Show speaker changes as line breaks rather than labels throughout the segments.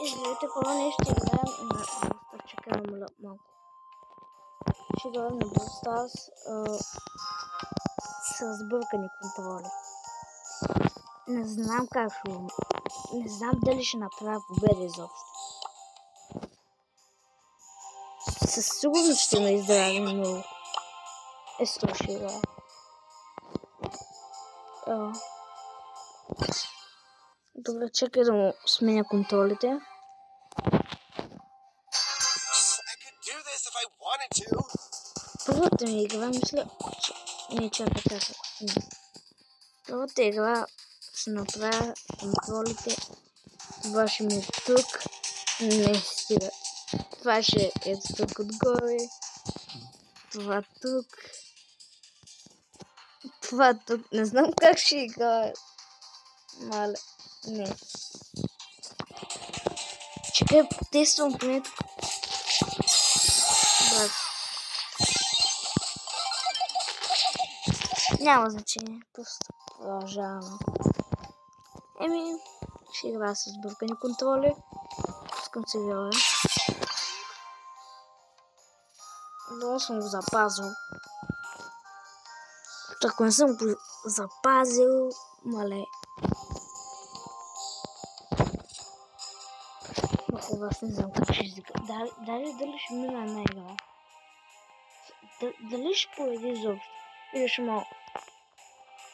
Извинете, хора, нещо играем на чакаме малко. Ще играем на Brawl Stars с сбъркани контроли. Не знам как ще умре. Не знам дали ще направя победа изобщо. Със сигурност ще ме издрави много. Ето ще играя. Добре, чакай да му сменя контролите. Първата ми игра, мисля, че... Не, чакай. Първата игра ще направя контролите. Това ще ми е тук. Не стига. Това ще е тук отгоре. Това тук. Това тук. Не знам как ще играя. Мале. Не. Чакай, тествам поне тук. Брат. Няма значение. Просто продължаваме. Ще играя с бъркани контроли. Пускам се виоля. Много съм го запазил. Ако не съм го запазил, мале. Аз не знам как ще издига. Дали ще мина една игра. Дали ще победи изобщо. Или ще мога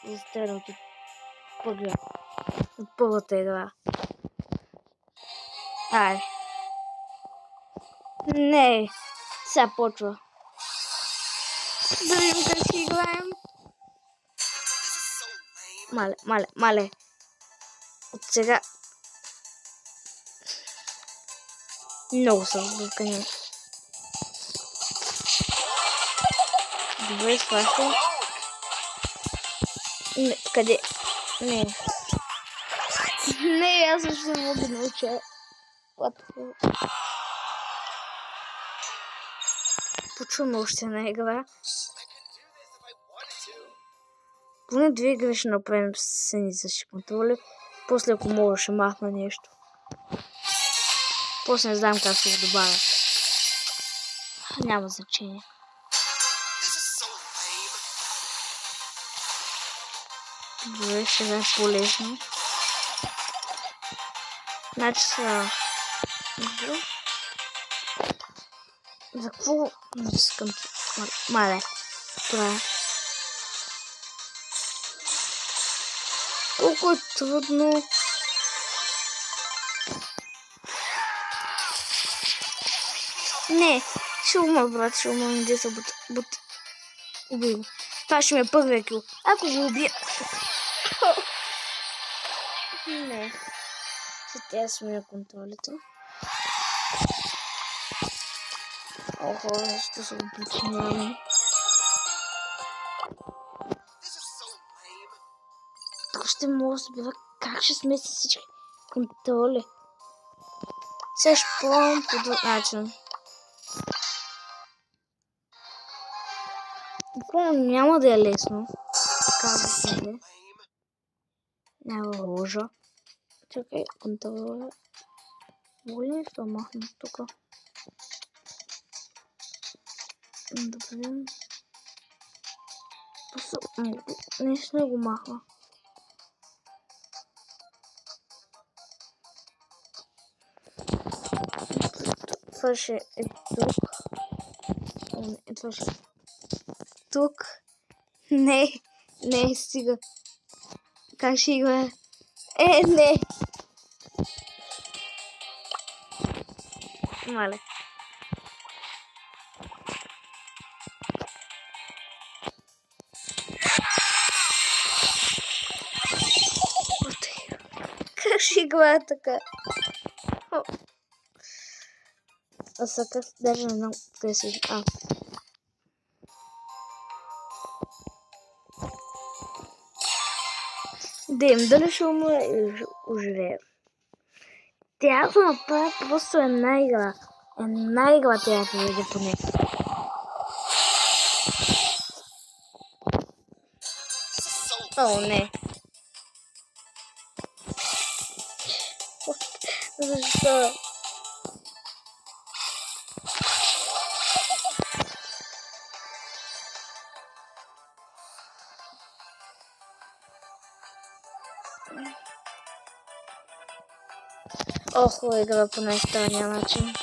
да изтера от първия. От първата игра. Ай. Не. Сега почва. Да видим как ще играем. Мале. От сега. Много съм сбъркани. Добре, сващам. Не, къде? Не, аз също не мога да науча. Почваме още една игра. Поне 2 игри ще направим с едни същи контроли. После ако мога ще махна нещо. После не знам как ще го добавя. Няма значение. Добре, ще е по-лесно. Значи са... За какво натискам? Мале. Това е. Колко е трудно. Не, ще ума, брат, ще ума, не се убий го. Това ще ми е първия кил. Ако го убия... Не. Сега сменя контролите. Охо, защо се го причиняваме? Тук ще мога да разбира как ще смеси всички контроли. Сега ще пробвам по друг начин. Буквално няма да е лесно. Казвам се. Няма лъжа. Чакай, контрола. Мога ли нещо да махна тук? Добре. Просто нещо не го махна. Това ще е тук. Това ще е тук. Не, стига. Как ще играе? Не. Мале. Как ще играе така? А сега даже не знам къде се... Да им дали ще умра или ще оживея. Трябва да направя просто една игра. Една игра трябва да видя поне. О, не. Защо? Ох, игра по настояния начин.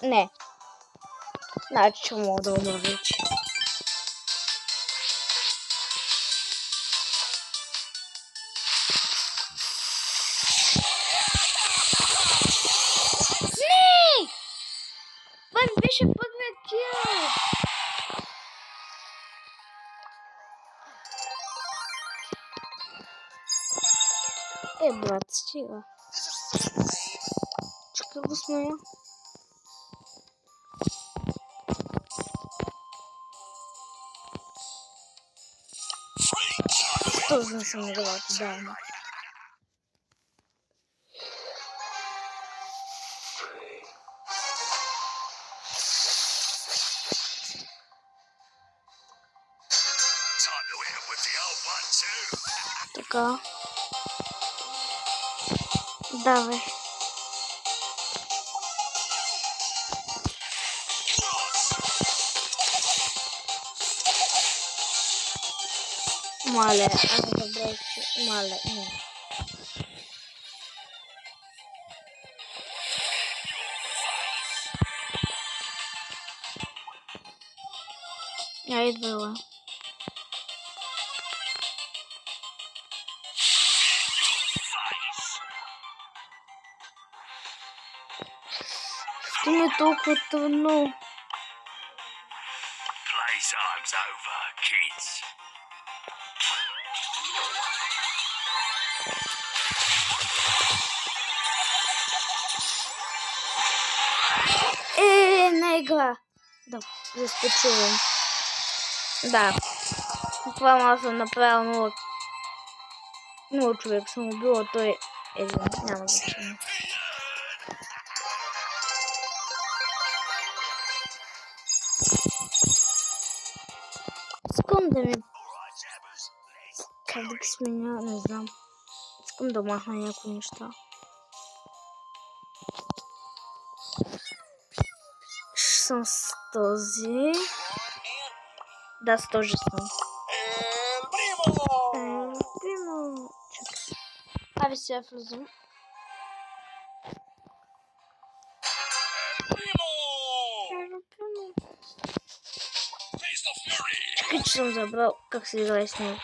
Не. Значи, че мога да умра вече. Не! Това ми беше първият кил! Брат, стига. Чакай го смея. Точно съм играл отдавна. Така. Давай. Мале, аз забравих, че... Мале, не. Идвала. Ти ми е толкова трудно.
Playtime's over, kids.
Не игра. Да, спечелвам. Да. Буквално съм направил 0 човек съм убил, а той един. Няма значение. Искам да ми... Как да ги сменя, не знам. Искам да махна някои неща. Ще съм с този. Да, с този съм. Примо. Чакай. Абе сега влизам. Чакай, че съм забрал как се играе с него.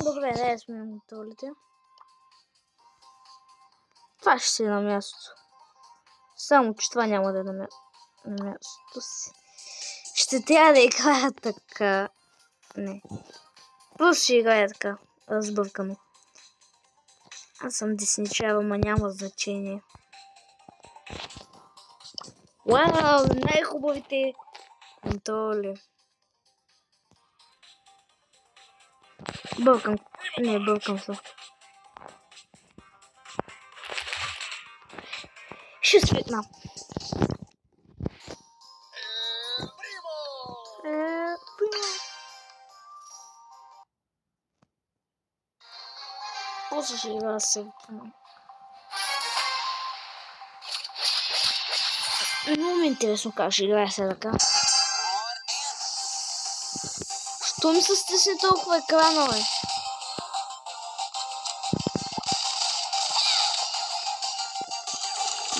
Добре, да сменим толите. Това ще си на място. Само, че това няма да е на мястото си. Ще трябва да играя така. Не. Просто ще играя така. Разбъркано. Аз съм десничава, ма няма значение. Вау, най-хубавите контроли. Бъркам. Не, бъркам се. Ще свитна. После ще игра се. Много ми е интересно как ще играя се така. Що ми се стисне толкова екрана, бе?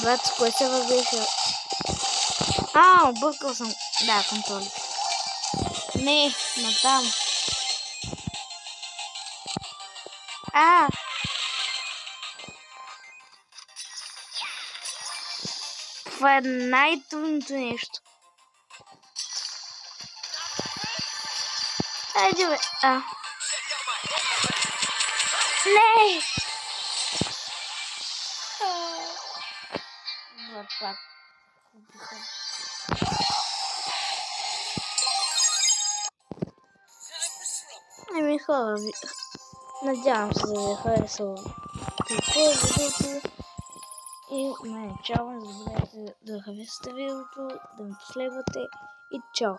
Брат, с кое се въздейства? Объркал съм. Да, контроли. Не, натам. Това е най-трудното нещо. Айде, бе. Не! Вот так. Хора, надявам се да ви е харесало видеото И ме чао, не забравяйте да харесате видеото, да ме последвате и чао!